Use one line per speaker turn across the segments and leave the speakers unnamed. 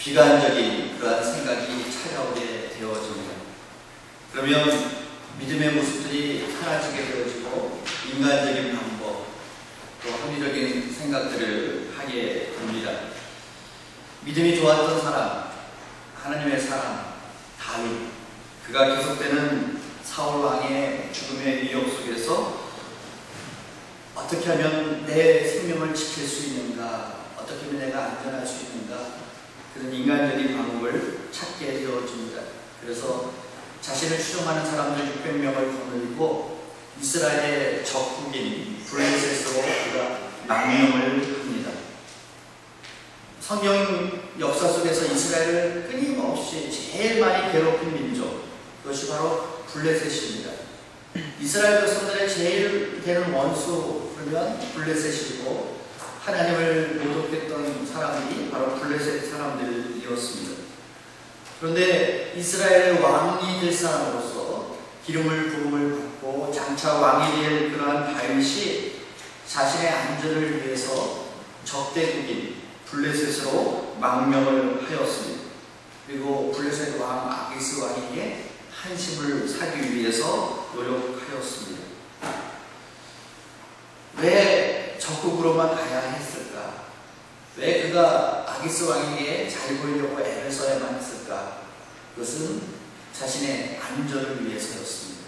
비관적인 그러한 생각이 찾아오게 되어집니다. 그러면 믿음의 모습들이 사라지게 되어지고 인간적인 방법, 또 합리적인 생각들을 하게 됩니다. 믿음이 좋았던 사람, 하나님의 사람, 다윗, 그가 계속되는 사울 왕의 죽음의 위협 속에서 어떻게 하면 내 생명을 지킬 수 있는가, 어떻게 하면 내가 안전할 수 있는가, 그런 인간적인 방법을 찾게 되어집니다. 그래서 자신을 추종하는 사람들 600명을 거느리고 이스라엘의 적국인 블레셋으로 그가 망명을 합니다. 성경 역사 속에서 이스라엘을 끊임없이 제일 많이 괴롭힌 민족, 그것이 바로 블레셋입니다. 이스라엘 백성들의 제일 되는 원수 그러면 블레셋이고, 하나님을 모독했던 사람들이 바로 블레셋 사람들이었습니다. 그런데 이스라엘의 왕이 될 사람으로서 기름을 부음을 받고 장차 왕이 될 그러한 다윗이 자신의 안전을 위해서 적대국인 블레셋으로 망명을 하였습니다. 그리고 블레셋 왕 아기스 왕에게 한심을 사기 위해서 노력하였습니다. 왜 적국으로만 가야 했을까? 왜 그가 아기스 왕에게 잘 보이려고 애를 써야만 했을까? 그것은 자신의 안전을 위해서였습니다.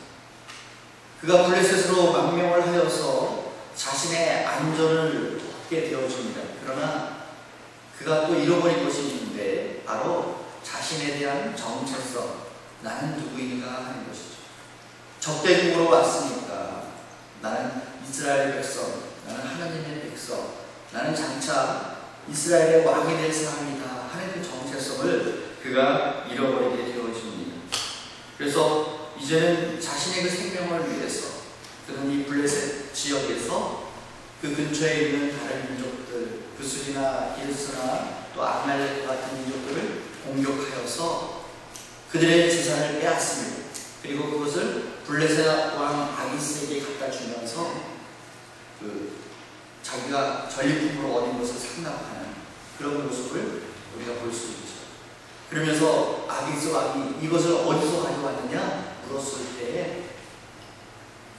그가 블레셋으로 망명을 하여서 자신의 안전을 얻게 되어집니다. 그러나 그가 또 잃어버린 것이 있는데 바로 자신에 대한 정체성, 나는 누구인가 하는 것이죠. 적대국으로 왔으니까 나는 이스라엘 백성, 나는 하나님의 백성, 나는 장차 이스라엘의 왕이 될 사람이다 하는 그 정체성을 그가 잃어버리게 되어집니다. 그래서 이제는 자신의 그 생명을 위해서 그는 이 블레셋 지역에서 그 근처에 있는 다른 민족들, 구스리나 기르스나 또 아말렉 같은 민족들을 공격하여서 그들의 재산을 빼앗습니다. 그리고 그것을 블레셋 왕 아기스에게 갖다 주면서 자기가 전리품으로 얻은 것을 상납하는 그런 모습을 우리가 볼 수 있죠. 그러면서 아기스 왕이 이것을 어디서 가져왔느냐 물었을 때에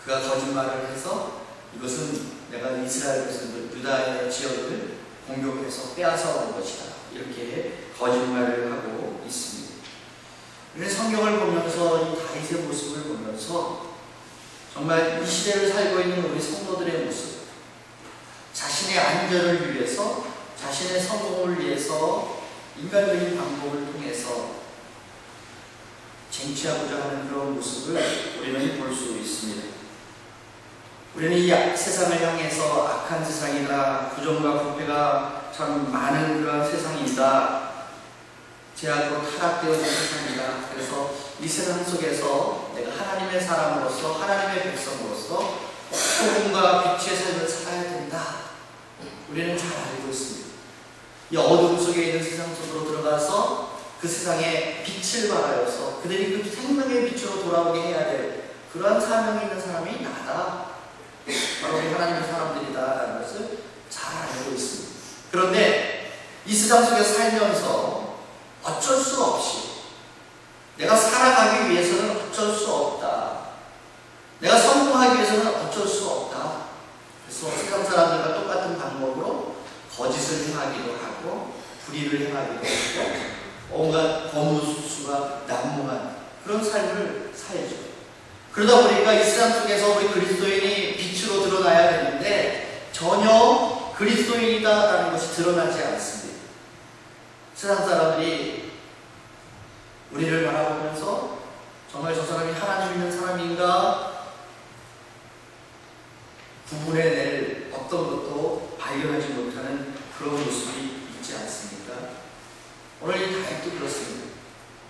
그가 거짓말을 해서 이것은 내가 이스라엘 백성들, 유다의 지역을 공격해서 빼앗아 온 것이다, 이렇게 거짓말을 하고 있습니다. 그런데 성경을 보면서 이 다윗의 모습을 보면서 정말 이 시대를 살고 있는 우리 성도들의 모습, 자신의 안전을 위해서, 자신의 성공을 위해서 인간적인 방법을 통해서 쟁취하고자 하는 그런 모습을 우리는 볼 수 있습니다. 우리는 이 세상을 향해서 악한 세상이다, 부정과 부패가 참 많은 그런 세상이다, 죄악으로 타락되어진 세상이다. 그래서 이 세상 속에서 내가 하나님의 사람으로서, 하나님의 백성으로서 소금과 빛의 삶을 살아야 된다, 우리는 잘 알고 있습니다. 이 어둠 속에 있는 세상 속으로 들어가서 그 세상에 빛을 발하여서 그들이 그 생명의 빛으로 돌아오게 해야 될 그러한 사명이 있는 사람이 나다, 바로 우리 하나님의 사람들이다 라는 것을 잘 알고 있습니다. 그런데 이 세상 속에 살면서 어쩔 수 없이 내가 살아가기 위해서는 어쩔 수 없다, 내가 성공하기 위해서는 어쩔 수 없다. 그래서 세상 사람들과 똑같은 방법으로 거짓을 행하기도 하고 불의를 행하기도 하고 온갖 거무수수가 난무한 그런 삶을 살죠. 그러다 보니까 이 세상 속에서 우리 그리스도인이 빛으로 드러나야 되는데 전혀 그리스도인이다라는 것이 드러나지 않습니다. 세상 사람들이 우리를 바라보면서 정말 저 사람이 하나님 있는 사람인가 구분해낼 어떤 것도 발견하지 못하는 그런 모습이 있지 않습니까? 오늘 이 다윗도 그렇습니다.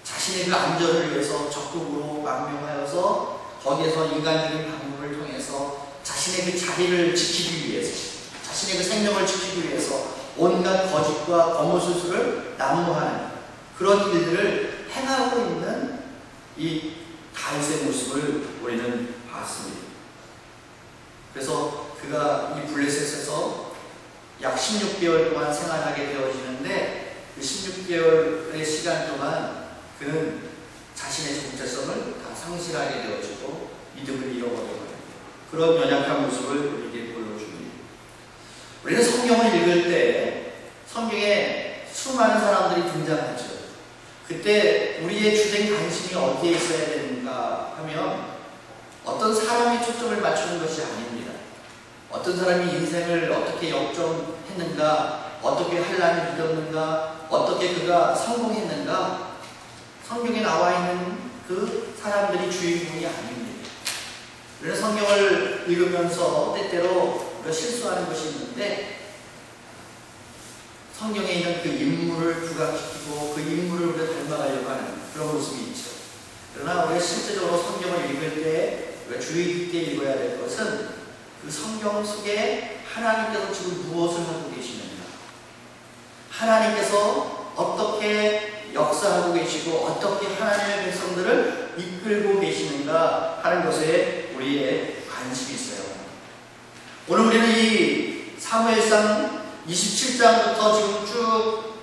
자신의 그 안전을 위해서 적극으로 망명하여서 거기에서 인간적인 방법을 통해서 자신의 그 자리를 지키기 위해서, 자신의 그 생명을 지키기 위해서 온갖 거짓과 거무술수를 난무하는 그런 일들을 행하고 있는 이 다윗의 모습을 우리는 봤습니다. 그래서 그가 이 블레셋에서 약 16개월 동안 생활하게 되어지는데 그 16개월의 시간 동안 그는 자신의 정체성을 다 상실하게 되어지고 믿음을 잃어버려요. 그런 연약한 모습을 우리에게 보여줍니다. 우리는 성경을 읽을 때 성경에 수많은 사람들이 등장하죠. 그때 우리의 주된 관심이 어디에 있어야 되는가 하면 어떤 사람이 초점을 맞추는 것이 아닙니다. 어떤 사람이 인생을 어떻게 역전했는가, 어떻게 하나님을 믿었는가, 어떻게 그가 성공했는가, 성경에 나와 있는 그 사람들이 주인공이 아닙니다. 우리는 성경을 읽으면서 때때로 우리가 실수하는 것이 있는데 성경에 있는 그 인물을 부각시키고 그 인물을 우리가 닮아가려고 하는 그런 모습이 있죠. 그러나 우리가 실제적으로 성경을 읽을 때 우리가 주의 깊게 읽어야 될 것은 그 성경 속에 하나님께서 지금 무엇을 하고 계시는가, 하나님께서 어떻게 역사하고 계시고 어떻게 하나님의 백성들을 이끌고 계시는가 하는 것에 우리의 관심이 있어요. 오늘 우리는 이 사무엘상 27장부터 지금 쭉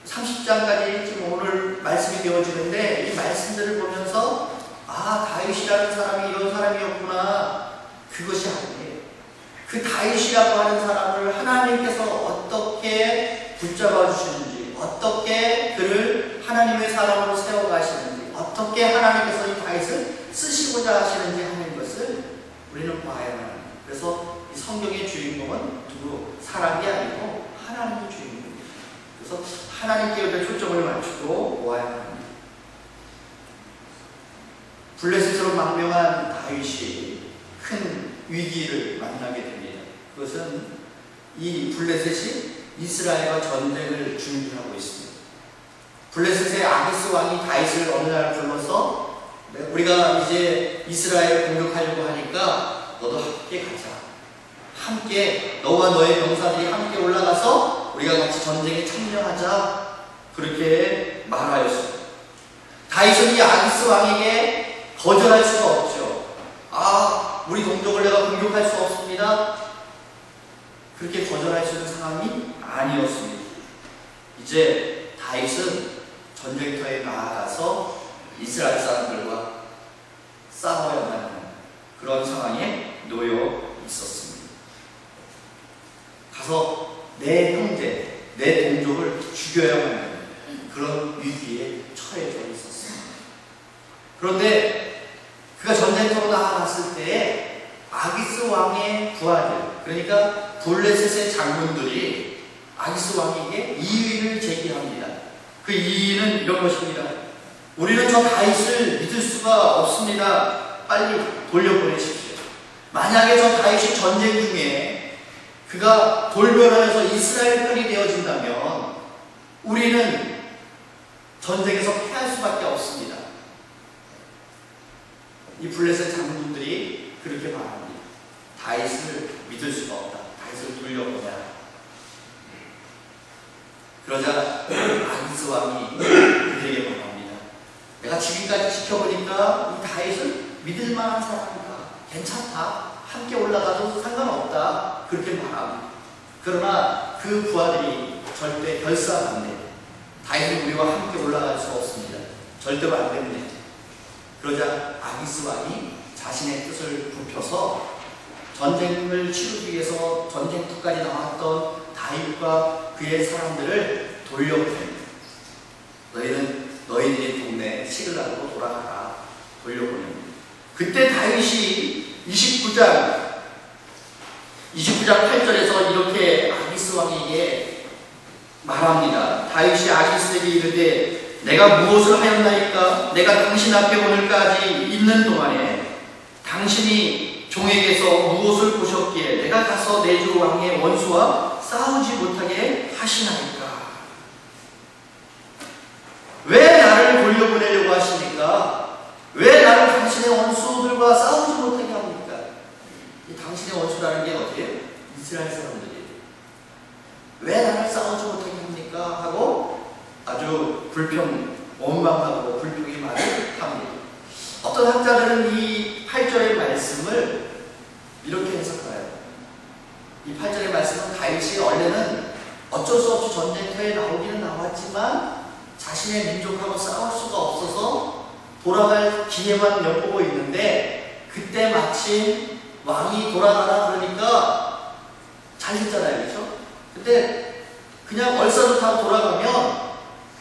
30장까지 지금 오늘 말씀이 되어지는데 이 말씀들을 보면서 다윗이라는 사람이 이런 사람이었구나, 그것이 아니에요. 그 다윗이라고 하는 사람을 하나님께서 어떻게 붙잡아 주시는지, 어떻게 그를 하나님의 사람으로 세워가시는지, 어떻게 하나님께서 이 다윗을 쓰시고자 하시는지 하는 것을 우리는 봐야만 합니다. 그래서 이 성경의 주인공은 누구? 사람이 아니고 하나님의 주인공입니다. 그래서 하나님께 우리가 초점을 맞추고 보아야 합니다. 블레셋으로 망명한 다윗이 큰 위기를 만나게 됩니다. 그것은 이 블레셋이 이스라엘과 전쟁을 준비하고 있습니다. 블레셋의 아기스 왕이 다윗을 어느 날 불러서 우리가 이제 이스라엘을 공격하려고 하니까 너도 함께 가자. 함께 너와 너의 병사들이 함께 올라가서 우리가 같이 전쟁에 참여하자. 그렇게 말하였습니다. 다윗은 이 아기스 왕에게 거절할 수가 없죠. 우리 동족을 내가 공격할 수 없습니다. 그렇게 거절할 수 있는 상황이 아니었습니다. 이제 다윗은 전쟁터에 나아가서 이스라엘 사람들과 싸워야만 하는 그런 상황에 놓여 있었습니다. 가서 내 형제, 내 동족을 죽여야만 하는 그런 위기에 처해져 있었습니다. 그런데 그가 전쟁터로 나아갔을 때에 아기스 왕의 부하들, 그러니까 블레셋의 장군들이 아기스 왕에게 이의를 제기합니다. 그 이의는 이런 것입니다. 우리는 저 다윗을 믿을 수가 없습니다. 빨리 돌려보내십시오. 만약에 저 다윗이 전쟁 중에 그가 돌변하여서 이스라엘 편이 되어진다면 우리는 전쟁에서 패할 수밖에 없습니다. 이 블레셋 장군들이 그렇게 말합니다. 다윗을 믿을 수가 없다. 다윗을 돌려보내라. 그러자 아기스 왕이 그에게 말합니다. 내가 지금까지 지켜보니까 이 다윗은 믿을 만한 사람이다. 괜찮다. 함께 올라가도 상관없다. 그렇게 말합니다. 그러나 그 부하들이 절대 결사한대. 다윗은 우리와 함께 올라갈 수 없습니다. 절대로 안 됩니다. 그러자 아기스 왕이 자신의 뜻을 굽혀서 전쟁을 치르기 위해서 전쟁터까지 나왔던 다윗과 그의 사람들을 돌려보냅니다. 너희는 너희들의 동네 시글락으로 돌아가라. 돌려보냅니다. 그때 다윗이 29장 8절에서 이렇게 아기스 왕에게 말합니다. 다윗이 아기스에게 이르되 내가 무엇을 하였나이까? 내가 당신 앞에 오늘까지 있는 동안에 당신이 종에게서 무엇을 보셨기에 내가 가서 내 주 왕의 원수와 싸우지 못하게 하시나이까? 왜 나를 돌려보내려고 하십니까? 왜 나를 당신의 원수들과 싸우지 못하게 합니까? 이 당신의 원수라는 게 어디예요? 이스라엘 사람들이에요. 왜 나를 싸우지 못하게 합니까? 하고 아주 원망하고 불평의 말을 합니다. 어떤 학자들은 이 8절의 말씀을 이렇게 해석해요. 이 8절의 말씀은 다윗이 원래는 어쩔 수 없이 전쟁터에 나오기는 나왔지만 자신의 민족하고 싸울 수가 없어서 돌아갈 기회만 엿보고 있는데, 그때 마침 왕이 돌아가라 그러니까 잘 됐잖아요, 그렇죠? 근데 그냥 얼싸듯하고 돌아가면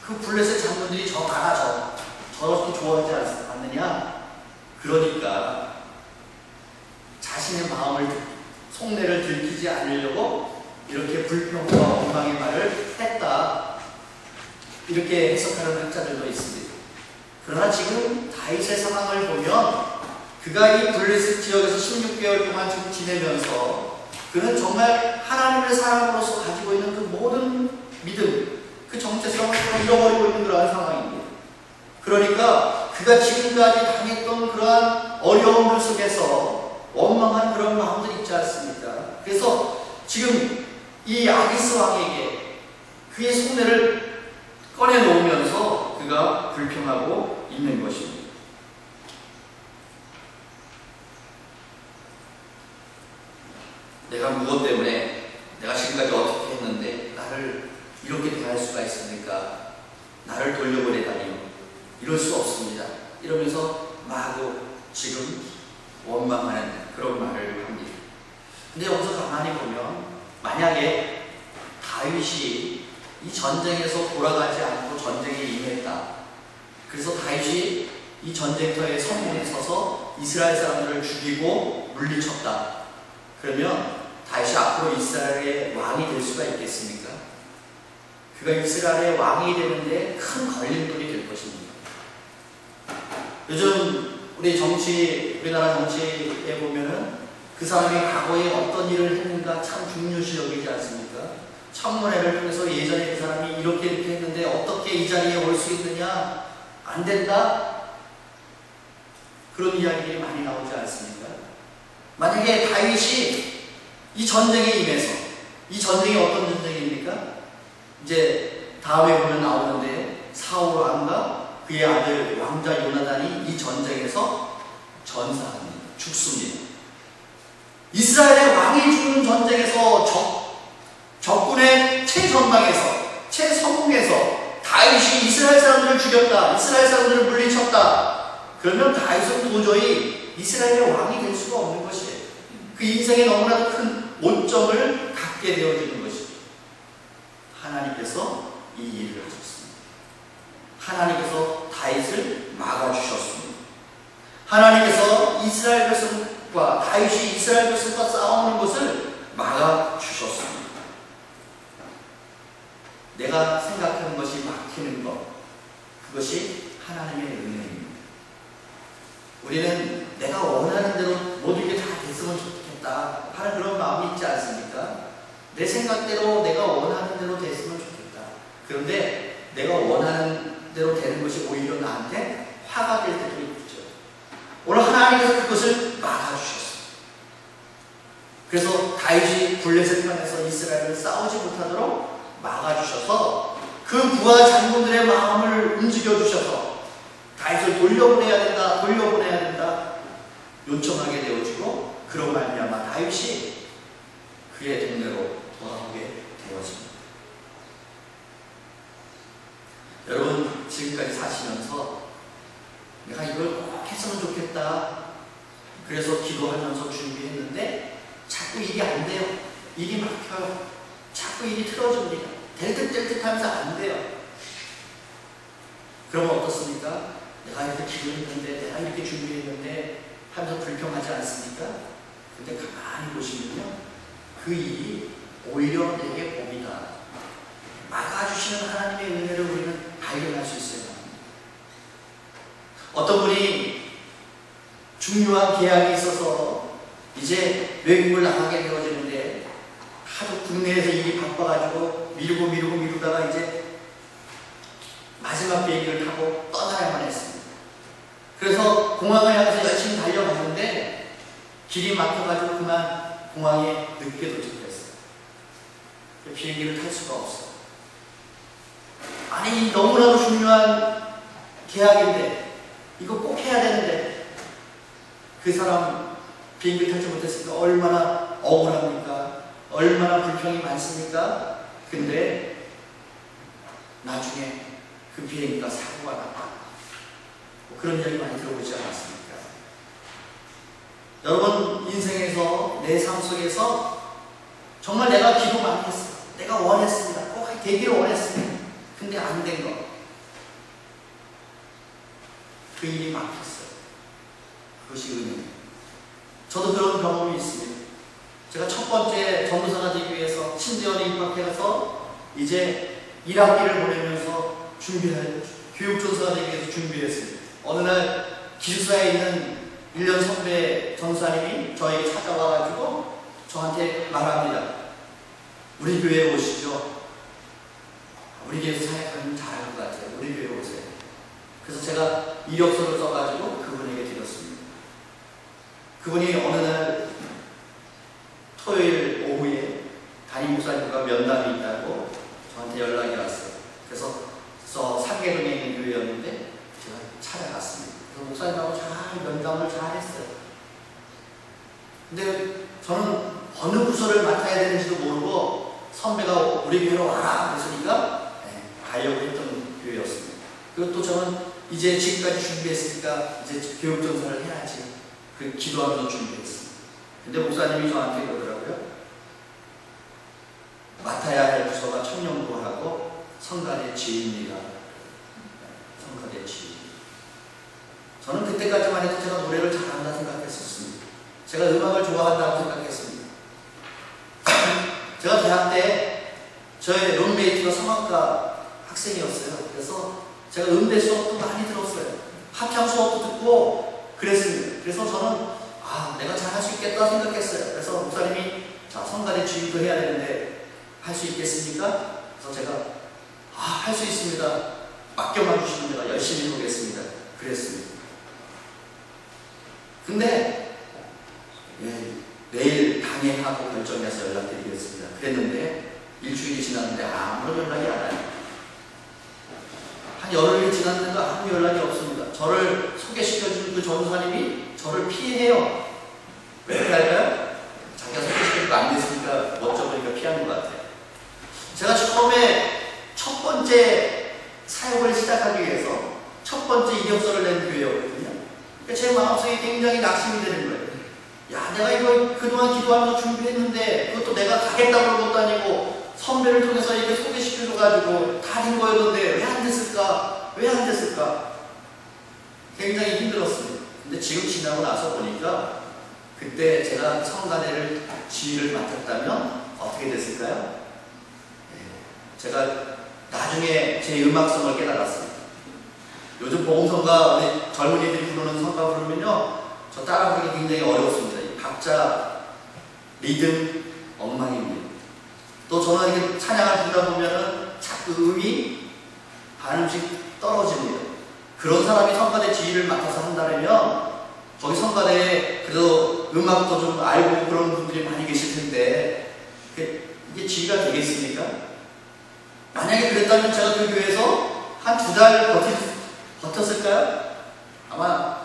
그 블레셋 장군들이 저 가라, 저렇게 좋아하지 않느냐. 그러니까 자신의 마음을, 속내를 들키지 않으려고 이렇게 불평과 원망의 말을 했다, 이렇게 해석하는 학자들도 있습니다. 그러나 지금 다윗의 상황을 보면 그가 이 블레셋 지역에서 16개월 동안 지금 지내면서 그는 정말 하나님의 사람으로서 가지고 있는 그 모든 믿음, 그 정체성을 잃어버리고 있는 그러한 상황입니다. 그러니까 그가 지금까지 당했던 그러한 어려움들 속에서 원망한 그런 마음들이 있지 않습니까? 그래서 지금 이 아기스 왕에게 그의 속내를 꺼내놓으면서 그가 불평하고 있는 것입니다. 내가 무엇 때문에, 내가 지금까지 어떻게 했는데 나를 이렇게 대할 수가 있습니까? 나를 돌려보내다니요. 이럴 수 없습니다. 이러면서 마구 지금 원망하는 그런 말을 합니다. 근데 여기서 가만히 보면 만약에 다윗이 이 전쟁에서 돌아가지 않고 전쟁에 임했다. 그래서 다윗이 이 전쟁터에 성문에 서서 이스라엘 사람들을 죽이고 물리쳤다. 그러면 다윗이 앞으로 이스라엘의 왕이 될 수가 있겠습니까? 그가 이스라엘의 왕이 되는데 큰 걸림돌이 될 것입니다. 요즘 우리나라 정치에 보면은 그 사람이 과거에 어떤 일을 했는가 참 중요시 여기지 않습니까? 청문회를 통해서 예전에 그 사람이 이렇게 했는데 어떻게 이 자리에 올 수 있느냐? 안 된다? 그런 이야기들이 많이 나오지 않습니까? 만약에 다윗이 이 전쟁에 임해서, 이 전쟁이 어떤 전쟁입니까? 이제 다음에 보면 나오는데 사울 왕과 그의 아들 왕자 요나단이 이 전쟁에서 전사합니다. 죽습니다. 이스라엘의 왕이 죽는 전쟁에서 적군의 최전방에서, 최성공에서 다윗이 이스라엘 사람들을 죽였다, 이스라엘 사람들을 물리쳤다. 그러면 다윗은 도저히 이스라엘의 왕이 될 수가 없는 것이에요. 그 인생에 너무나도 큰 오점을 갖게 되어지는 것이죠. 하나님께서 이 일을 하셨습니다. 하나님께서 다윗을 막아주셨습니다. 하나님께서 이스라엘 백성과 다윗이 이스라엘 백성과 싸우는 것을 막아주셨습니다. 내가 생각하는 것이 막히는 것, 그것이 하나님의 은혜입니다. 우리는 내가 원하는 대로 모든 게 다 됐으면 좋겠다 하는 그런 마음이 있지 않습니까? 내 생각대로, 내가 원하는 대로 됐으면 좋겠다. 그런데 내가 원하는 대로 되는 것이 오히려 나한테 화가 될 때도 있죠. 오늘 하나님께서 그것을 막아주셨어요. 그래서 다윗이 블레셋 편에서 이스라엘을 싸우지 못하도록 막아주셔서 그 부하 장군들의 마음을 움직여주셔서 다윗을 돌려보내야 된다 요청하게 되어지고, 그런 말미암아 다윗이 그의 동네로 돌아오게 되어집니다. 여러분, 지금까지 사시면서 내가 이걸 꼭 했으면 좋겠다, 그래서 기도하면서 준비했는데 자꾸 일이 안 돼요. 일이 막혀요. 자꾸 일이 틀어집니다. 될 듯 하면서 안 돼요. 그러면 어떻습니까? 내가 이렇게 기도했는데, 내가 이렇게 준비했는데 하면서 불평하지 않습니까? 근데 가만히 보시면요, 그 일이 오히려 내게 복이다. 막아주시는 하나님의 은혜를 우리는 발견할 수 있어요. 어떤 분이 중요한 계약이 있어서 이제 외국을 나가게 되어지는데 하도 국내에서 일이 바빠가지고 미루다가 이제 마지막 비행기를 타고 떠나야만 했습니다. 그래서 공항을 향해서 열심히 달려갔는데 길이 막혀가지고 그만 공항에 늦게 도착했어요. 비행기를 탈 수가 없어요. 아니, 너무나도 중요한 계약인데, 이거 꼭 해야 되는데, 그 사람 비행기 탈지 못했으니까 얼마나 억울합니까? 얼마나 불평이 많습니까? 근데 나중에 그 비행기가 사고가 났다. 뭐 그런 이야기 많이 들어보지 않았습니까? 여러분 인생에서 내 삶 속에서 정말 내가 기도 많이 했어요. 내가 원했습니다. 꼭 되기를 원했습니다. 근데 안 된 거. 그 일이 막혔어요. 그것이 은혜예요. 저도 그런 경험이 있습니다. 제가 첫 번째 전도사가 되기 위해서 신대원에 입학해서 이제 1학기를 보내면서 교육전사가 되기 위해서 준비했습니다. 어느 날 기숙사에 있는 1년 선배 전사님이 저에게 찾아와가지고 저한테 말합니다. 우리 교회에 오시죠. 우리 교회에서 사역하면 잘할 것 같아요. 우리 교회에 오세요. 그래서 제가 이력서를 써가지고 그분에게 드렸습니다. 그분이 어느 날 토요일 오후에 담임 목사님과 면담이 있다고 저한테 연락이 왔어요. 그래서 상계동에 있는 교회였는데 제가 찾아갔습니다. 그래서 목사님하고 잘 면담을 잘 했어요. 근데 저는 어느 부서를 맡아야 되는지도 모르고 선배가 우리 교회로 와라 그랬으니까 가려고 했던 교회였습니다. 그리고 또 저는 이제 지금까지 준비했으니까 이제 교육전사를 해야지. 그 기도하면서 준비했습니다. 근데 목사님이 저한테 그러더라고요. 맡아야 할 부서가 청년부하고 성가대 지휘입니다. 성가대 지휘. 저는 그때까지만 해도 제가 노래를 잘한다 생각했었습니다. 제가 음악을 좋아한다고 생각했습니다. 제가 대학 때 저의 룸메이트가 성악가 학생이었어요. 그래서 제가 음대 수업도 많이 들었어요. 합창 수업도 듣고 그랬습니다. 그래서 저는 내가 잘할 수 있겠다 생각했어요. 그래서 목사님이 성가대 지휘도 해야 되는데 할 수 있겠습니까? 그래서 제가 할 수 있습니다. 맡겨만 주시면 내가 열심히 해보겠습니다. 그랬습니다. 근데 내일 강행하고 결정해서 연락드리겠습니다. 그랬는데 일주일이 지났는데 아무런 연락이 안 와요. 한 열흘이 지났는데 아무 연락이 없습니다. 저를 소개시켜준 그 전사님이 저를 피해요. 왜 그럴까요? 자기가 소개시켜주고 안 됐으니까 멋져 보니까 피하는 것 같아요. 제가 처음에 첫 번째 사역을 시작하기 위해서 첫 번째 이력서를 낸 교회였거든요. 그러니까 제 마음속에 굉장히 낙심이 되는 거예요. 야, 내가 이거 그동안 기도하면서 준비했는데 그것도 내가 가겠다고 그런 것도 아니고 선배를 통해서 이렇게 소개시켜줘가지고 다 된 거였는데 왜 안 됐을까? 왜 안 됐을까? 굉장히 힘들었습니다. 근데 지금 지나고 나서 보니까 그때 제가 성가대를 지휘를 맡았다면 어떻게 됐을까요? 제가 나중에 제 음악성을 깨달았습니다. 요즘 복음성가 우리 젊은이들이 부르는 성가 부르면요 저 따라 부르기 굉장히 어렵습니다. 이 박자, 리듬, 엉망입니다. 또 저는 이렇게 찬양을 부르다 보면은 자꾸 음이 반음씩 떨어집니다. 그런 사람이 성가대 지휘를 맡아서 한다면 거기 성가대에 그래도 음악도 좀 알고 그런 분들이 많이 계실 텐데 이게 지휘가 되겠습니까? 만약에 그랬다면 제가 그 교회에서 한 2달 버텼을까요? 아마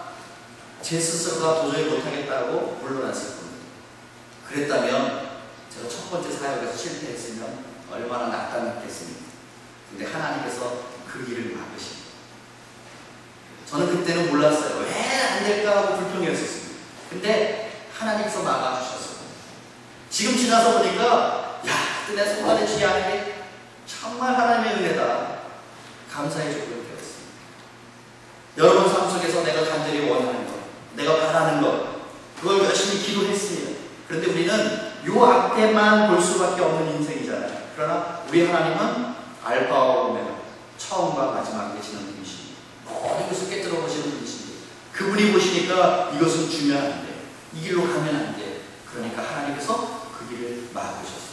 제 스스로가 도저히 못하겠다고 물러났을 겁니다. 그랬다면 제가 첫 번째 사역에서 실패했으면 얼마나 낙담했겠습니까? 근데 하나님께서 그 길을 막으십니다. 저는 그때는 몰랐어요. 왜 안 될까 하고 불평했었습니다. 근데 하나님께서 막아주셨어요. 지금 지나서 보니까 내 성가대 지휘 아니니 정말 하나님의 은혜다. 감사해 주고 되었습니다. 여러분 삶 속에서 내가 간절히 원하는 것, 내가 바라는 것, 그걸 열심히 기도했습니다. 그런데 우리는 요 앞에만 볼 수밖에 없는 인생이잖아요. 그러나 우리 하나님은 알파와 오메가, 처음과 마지막 되시는 분이십니다. 모든 것을 깨뜨려 보시는 분이십니다. 그분이 보시니까 이것은 주면 안 돼. 이 길로 가면 안 돼. 그러니까 하나님께서 그 길을 막으셨습니다.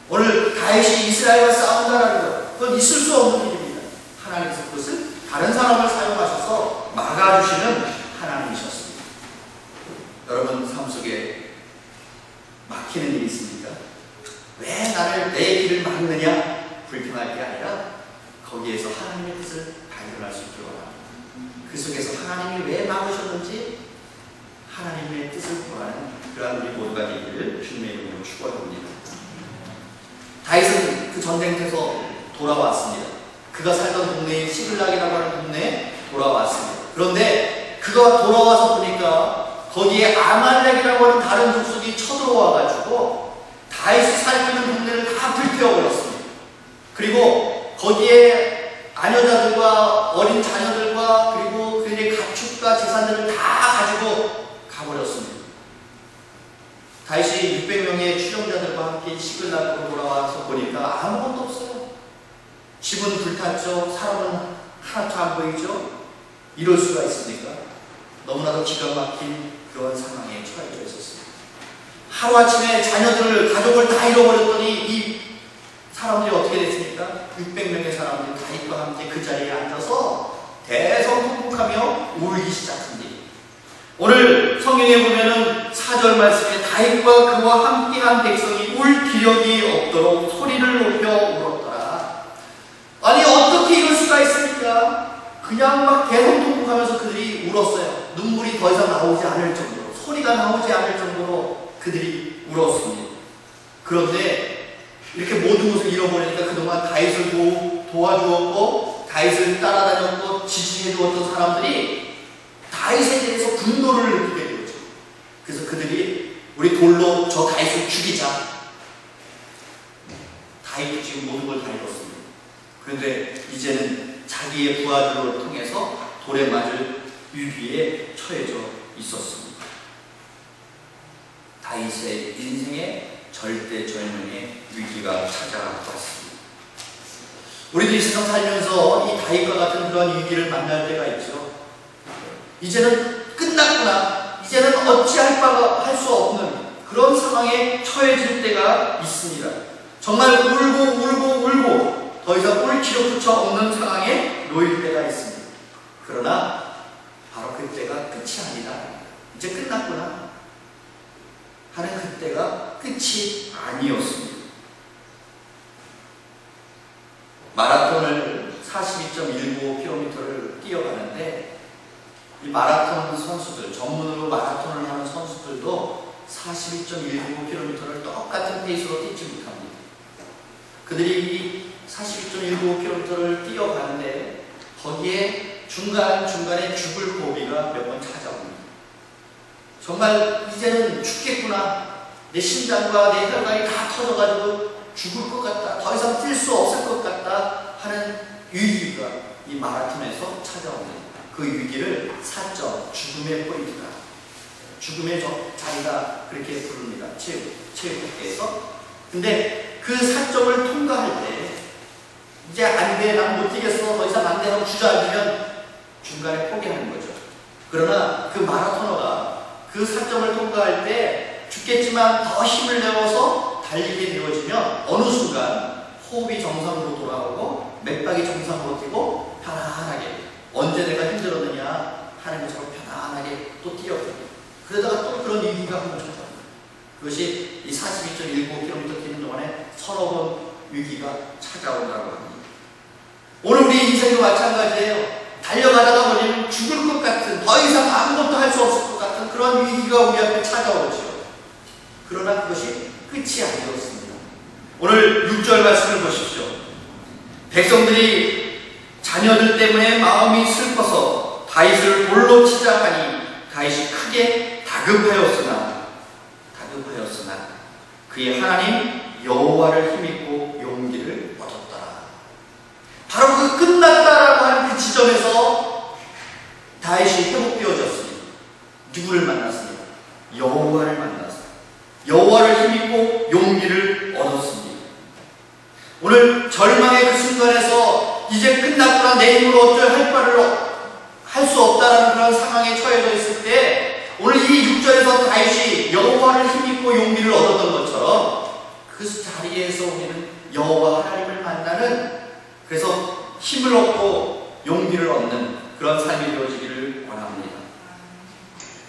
오늘 다윗이 이스라엘과 싸운다는 것, 그건 있을 수 없는 일입니다. 하나님께서 그것을 다른 사람을 사용하셔서 막아주시는 하나님이셨습니다. 여러분 삶 속에 막히는 일이 있습니까? 왜 나를 내 길을 막느냐? 불평할 게 아니라 거기에서 하나님의 뜻을 발견할 수 있기를 원합니다. 그 속에서 하나님이 왜 막으셨는지 하나님의 뜻을 구하는 그러한 우리 모두가 되기를 주님의 이름으로 축원합니다. 다윗은 그 전쟁터에서 돌아왔습니다. 그가 살던 동네인 시글락이라고 하는 동네에 돌아왔습니다. 그런데 그가 돌아와서 보니까 거기에 아말렉이라고 하는 다른 족속이 쳐들어와가지고 다윗이 살고 있는 동네를 다 불태워버렸습니다. 그리고 거기에 아녀자들과 어린 자녀들과 그리고 그들의 가축과 재산들을 다 가지고 가버렸습니다. 다윗이 600명의 추종자들과 함께 시글락으로 돌아와서 보니까 아무것도 없어요. 집은 불탔죠. 사람은 하나도 안 보이죠. 이럴 수가 있습니까? 너무나도 기가 막힌 그런 상황에 처해져 있었습니다. 하루아침에 자녀들을, 가족을 다 잃어버렸더니 이 사람들이 어떻게 됐습니까? 600명의 사람들이 다윗과 함께 그 자리에 앉아서 대성통곡하며 울기 시작합니다. 오늘 성경에 보면은 4절 말씀에 다윗과 그와 함께한 백성이 울 기력이 없도록 소리를 높여 울었더라. 아니 어떻게 이럴 수가 있습니까? 그냥 막 대성통곡하면서 그들이 울었어요. 눈물이 더 이상 나오지 않을 정도로, 소리가 나오지 않을 정도로 그들이 울었습니다. 그런데 이렇게 모든 것을 잃어버리니까 그동안 다윗을 도와주었고 다윗을 따라다녔고 지지해주었던 사람들이 다윗에 대해서 분노를 느끼게 되었죠. 그래서 그들이 우리 돌로 저 다윗을 죽이자. 다윗도 지금 모든 걸 다 잃었습니다. 그런데 이제는 자기의 부하들을 통해서 돌에 맞을 위기에 처해져 있었습니다. 다윗의 인생의 절대절명의 위기가 찾아왔습니다. 우리도 이 세상 살면서 이 다윗과 같은 그런 위기를 만날 때가 있죠. 이제는 끝났구나. 이제는 어찌할 바가 할 수 없는 그런 상황에 처해질 때가 있습니다. 정말 울고 더 이상 울 기력조차 없는 상황에 놓일 때가 있습니다. 그러나 바로 그때가 끝이 아니다. 이제 끝났구나 하는 그때가 끝이 아니었습니다. 마라톤을 42.195km를 뛰어가는데 이 마라톤 선수들, 전문으로 마라톤을 하는 선수들도 42.195km를 똑같은 페이스로 뛰지 못합니다. 그들이 이 42.195km를 뛰어가는데 거기에 중간중간에 죽을 고비가 몇 번 찾아옵니다. 정말 이제는 죽겠구나. 내 심장과 내 혈관이 다 터져가지고 죽을 것 같다. 더 이상 뛸 수 없을 것 같다 하는 위기가 이 마라톤에서 찾아옵니다. 그 위기를 사점, 죽음의 포인트다. 죽음의 자리다. 그렇게 부릅니다. 체육학계에서. 근데 그 사점을 통과할 때 이제 안 돼, 난 못 뛰겠어, 더 이상 안 돼 하고 주저앉으면 중간에 포기하는 거죠. 그러나 그 마라토너가 그 사점을 통과할 때 죽겠지만 더 힘을 내어서 달리게 되어지면 어느 순간 호흡이 정상으로 돌아오고 맥박이 정상으로 뛰고 편안하게 언제 내가 힘들었느냐 하는 것처럼 편안하게 또 뛰어갑니다. 그러다가 또 그런 위기가 한번 찾아옵니다. 그것이 이 42.195km 뛰는 동안에 서너 번 위기가 찾아온다고 합니다. 오늘 우리 인생도 마찬가지예요. 달려가다가 보면 죽을 것 같은, 더 이상 아무것도 할 수 없을 것 같은 그런 위기가 우리 앞에 찾아오죠. 그러나 그것이 끝이 아니었습니다. 오늘 6절 말씀을 보십시오. 백성들이 자녀들 때문에 마음이 슬퍼서 다윗을 돌로 치자 하니 다윗이 크게 다급하였으나 그의 하나님 여호와를 힘입고 용기를 얻었더라. 바로 그 끝났다라고 하는 그 지점에서 다윗이 회복되어졌습니다. 누구를 만났습니까? 여호와를 만났습니다. 여호와를 힘입고 용기를 얻었습니다. 오늘 절망의 그 순간에서 이제 끝났구나, 내 힘으로 어쩔 할 바를 할 수 없다라는 그런 상황에 처해져 있을 때 오늘 이 6절에서 다윗이 여호와를 힘입고 용기를 얻었던 것처럼 그 자리에서 우리는 여호와 하나님을 만나는, 그래서 힘을 얻고 용기를 얻는 그런 삶이 되어지기를 원합니다.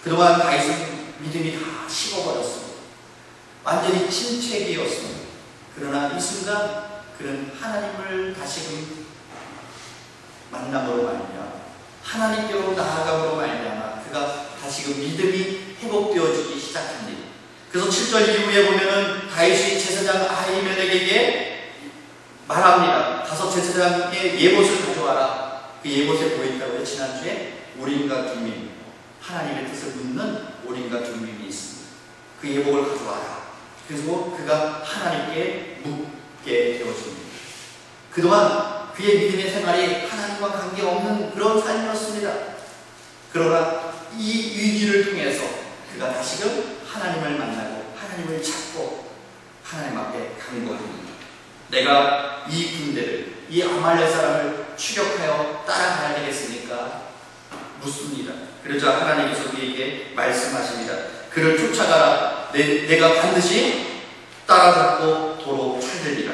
그동안 다윗은 믿음이 다 식어버렸습니다. 완전히 침체기였습니다. 그러나 이 순간 그는 하나님을 다시금 만남으로 말미암아 하나님께로 나아감으로 말미암아 그가 다시금 믿음이 회복되어지기 시작합니다. 그래서 7절 이후에 보면은 다윗이 제사장 아히멜렉에게 말합니다. 가서 제사장의 예봇을 가져와라. 그 예봇에 보였다고요. 지난주에 우림과 둠밈, 하나님의 뜻을 묻는 우림과 둠밈이 있습니다. 그 예복을 가져와라. 그래서 그가 하나님께 묻게 되어집니다. 그동안 그의 믿음의 생활이 하나님과 관계없는 그런 삶이었습니다. 그러나 이 위기를 통해서 그가 다시금 하나님을 만나고 하나님을 찾고 하나님 앞에 간구합니다. 내가 이 군대를, 이 아말렉 사람을 추격하여 따라가야 되겠습니까? 묻습니다. 그러자 하나님께서 그에게 말씀하십니다. 그를 쫓아가라. 내가 반드시 따라잡고 도로 찾으리라.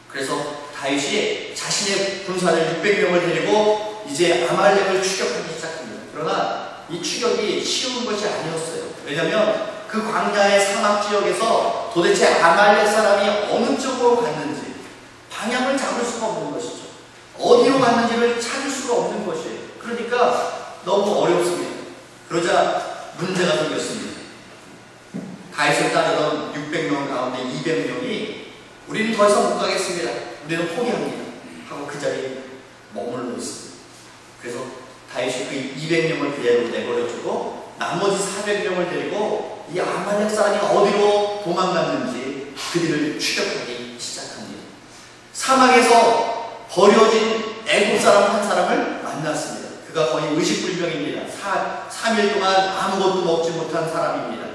그래서 다윗이 자신의 군사를 600명을 데리고 이제 아말렉을 추격하기 시작합니다. 그러나 이 추격이 쉬운 것이 아니었어요. 왜냐하면 그 광야의 사막 지역에서 도대체 아말렉 사람이 어느 쪽으로 갔는지 방향을 잡을 수가 없는 것이죠. 어디로 갔는지를 찾을 수가 없는 것이에요. 그러니까 너무 어렵습니다. 그러자 문제가 생겼습니다. 다윗을 따르던 600명 가운데 200명이 우리는 더 이상 못 가겠습니다. 우리는 포기합니다. 하고 그 자리에 머물러 있습니다. 그래서 다윗이 그 200명을 그대로 내버려두고 나머지 400명을 데리고 이 아말렉 사람이 어디로 도망갔는지 그들을 추격하기 시작합니다. 사막에서 버려진 애국 사람 한 사람을 만났습니다. 그가 거의 의식불명입니다. 3일 동안 아무것도 먹지 못한 사람입니다.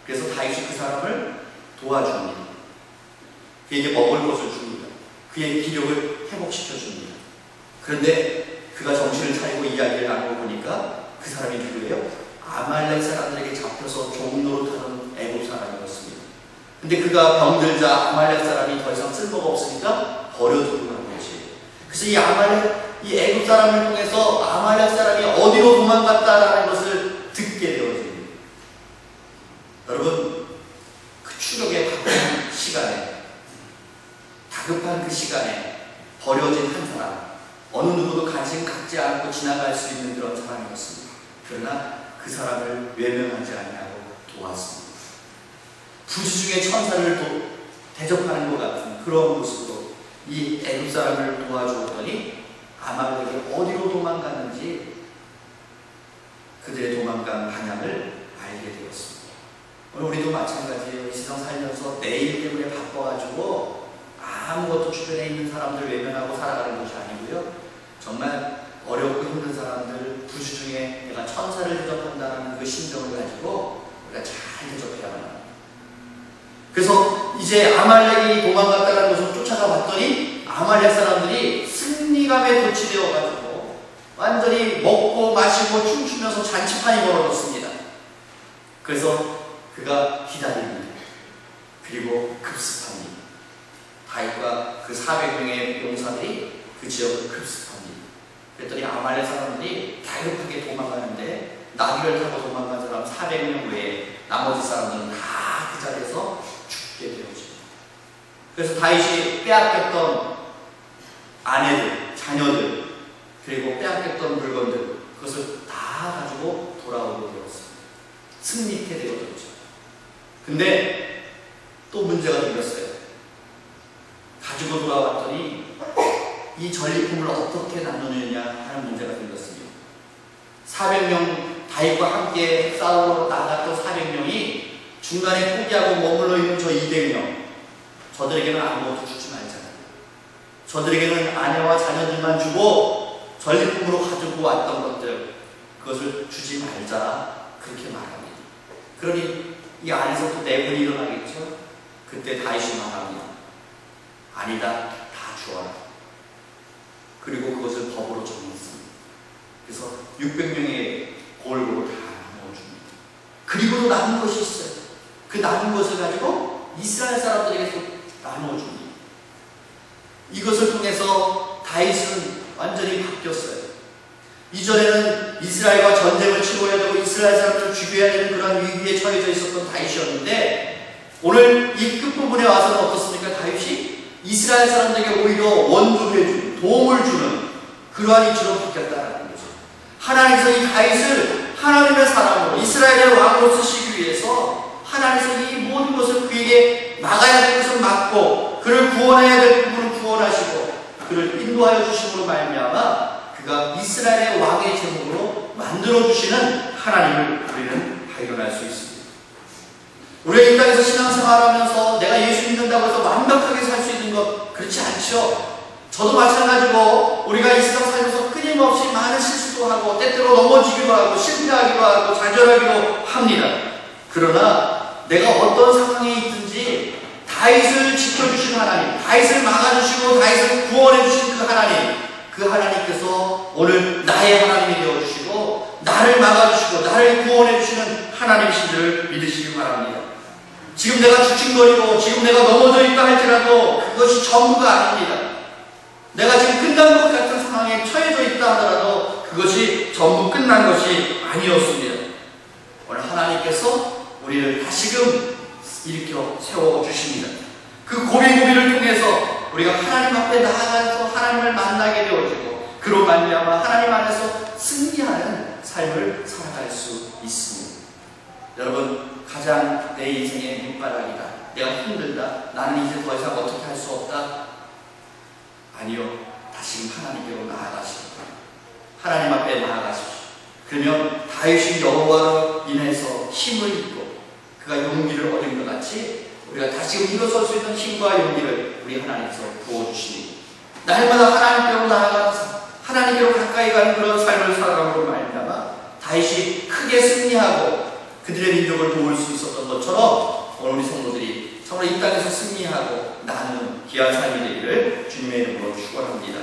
그래서 다윗이 그 사람을 도와줍니다. 그에게 먹을 것을 줍니다. 그의 기력을 회복시켜줍니다. 그런데 그가 정신을 차리고 이야기를 나누고 보니까 그 사람이 누구예요? 아말렉 사람들에게 잡혀서 종노릇하는 애국 사람이었습니다. 근데 그가 병들자 아말렉 사람이 더 이상 쓸모가 없으니까 버려두고 간 것이에요. 그래서 이 애국 사람을 통해서 아말렉 사람이 어디로 도망갔다라는 것을 듣게 되어집니다. 여러분, 그 추격의 바쁜 시간에, 다급한 그 시간에 버려진 한 사람, 어느 누구도 관심 갖지 않고 지나갈 수 있는 그런 사람이었습니다. 그러나 그 사람을 외면하지 않냐고 도왔습니다. 부지 중에 천사를 대접하는 것 같은 그런 모습으로 이 애국 사람을 도와주었더니 아말렉이 어디로 도망갔는지 그들의 도망간 방향을 알게 되었습니다. 오늘 우리도 마찬가지예요. 이 세상 살면서 내일 때문에 바빠가지고 아무것도 주변에 있는 사람들 외면하고 살아가는 것이 아니고요. 정말 어렵고 힘든 사람들, 부주 중에 내가 천사를 대접한다는 그 심정을 가지고 우리가 잘 대접해야만 합니다. 그래서 이제 아말렉이 도망갔다는 것을 쫓아가 봤더니 아말렉 사람들이 승리감에 도취되어가지고 완전히 먹고 마시고 춤추면서 잔치판이 벌어졌습니다. 그래서 그가 기다립니다. 그리고 급습합니다. 다윗과 그 400명의 용사들이 그 지역을 급습합니다. 그랬더니 아말렉 사람들이 다급하게 도망가는데 나귀를 타고 도망간 사람 400명 외에 나머지 사람들은 다 그 자리에서 죽게 되어집니다. 그래서 다윗이 빼앗겼던 아내들, 자녀들, 그리고 빼앗겼던 물건들, 그것을 다 가지고 돌아오게 되었습니다. 승리케 되어졌죠. 근데 또 문제가 생겼어요. 가지고 돌아왔더니 이 전리품을 어떻게 나누느냐 하는 문제가 생겼습니다. 400명 다윗과 함께 싸우러 나갔던 400명이 중간에 포기하고 머물러 있는 저 200명, 저들에게는 아무것도 주지 말잖아요. 저들에게는 아내와 자녀들만 주고 전리품으로 가지고 왔던 것들, 그것을 주지 말자, 그렇게 말합니다. 그러니 이 안에서 또 내분이 일어나겠죠. 그때 다윗이 말합니다. 아니다, 다 주어라. 그리고 그것을 법으로 정했습니다. 그래서 600명의 골고루 다 나눠줍니다. 그리고도 남은 것이 있어요. 그 남은 것을 가지고 이스라엘 사람들에게 나눠줍니다. 이것을 통해서 다윗은 완전히 바뀌었어요. 이전에는 이스라엘과 전쟁을 치러야 되고 이스라엘 사람들을 죽여야 되는 그런 위기에 처해져 있었던 다윗이었는데 오늘 이 끝부분에 와서는 어떻습니까? 다윗이 이스라엘 사람들에게 오히려 원조를 해주는, 도움을 주는 그러한 위치로 바뀌었다는 거죠. 하나님께서 이 다윗을 하나님의 사람으로 이스라엘의 왕으로 쓰시기 위해서 하나님께서 이 모든 것을 그에게 막아야 될 것을 막고 그를 구원해야 될 부분을 구원하시고 그를 인도하여 주심으로 말미암아 그가 이스라엘의 왕의 제목으로 만들어주시는 하나님을 우리는 발견할 수 있습니다. 우리가 이 땅에서 신앙생활하면서 내가 예수 믿는다고 해서 완벽하게 살 수 있는 것 그렇지 않죠. 저도 마찬가지고 우리가 이 세상 살면서 끊임없이 많은 실수도 하고 때때로 넘어지기도 하고 실패하기도 하고 좌절하기도 합니다. 그러나 내가 어떤 상황에 있든지 다윗을 지켜주신 하나님, 다윗을 막아주시고 다윗을 구원해주신 그 하나님께서 오늘 나의 하나님이 되어주시고 나를 막아주시고 나를 구원해주시는 하나님이신 줄 믿으시기 바랍니다. 지금 내가 주춤거리고 지금 내가 넘어져 있다 할지라도 그것이 전부가 아닙니다. 내가 지금 끝난 것 같은 상황에 처해져 있다 하더라도 그것이 전부 끝난 것이 아니었습니다. 오늘 하나님께서 우리를 다시금 일으켜 세워주십니다. 그 고비고비를 통해서 우리가 하나님 앞에 나아가서 하나님을 만나게 되어지고 그로 말미암아 하나님 안에서 승리하는 삶을 살아갈 수 있습니다. 여러분, 가장 내 인생의 밑바닥이다, 내가 힘들다, 나는 이제 더 이상 어떻게 할 수 없다, 아니요, 다시금 하나님께로 나아가십시오. 하나님 앞에 나아가십시오. 그러면 다윗이 여호와로 인해서 힘을 입고 그가 용기를 얻은 것 같이 우리가 다시금 일어설 수 있는 힘과 용기를 우리 하나님께서 부어주십니다. 날마다 하나님께로 나아가서 하나님께로 가까이 가는 그런 삶을 살아감으로 말미암아 다윗이 크게 승리하고 그들의 민족을 도울 수 있었던 것처럼 오늘 우리 성도들이 정말 이 땅에서 승리하고 나누는 귀한 삶이 되기를 주님의 이름으로 축원합니다.